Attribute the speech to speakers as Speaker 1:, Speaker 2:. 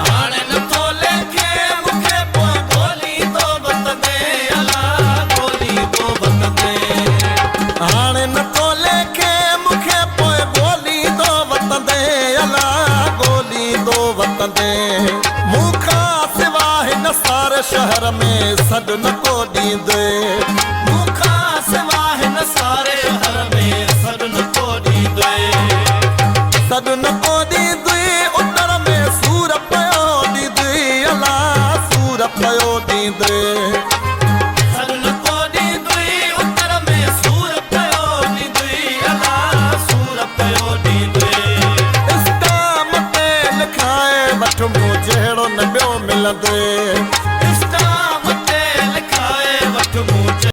Speaker 1: हाणे नथो लेखे मूंखे पोइ ॻोल्ही थो वतंदे अला ॻोल्ही थो वतंदे हाणे नथो लेखे मूंखे पोइ ॻोल्ही थो वतंदे अला ॻोल्ही थो वतंदे मूंखां सिवा हिन सारे शहर में सॾु न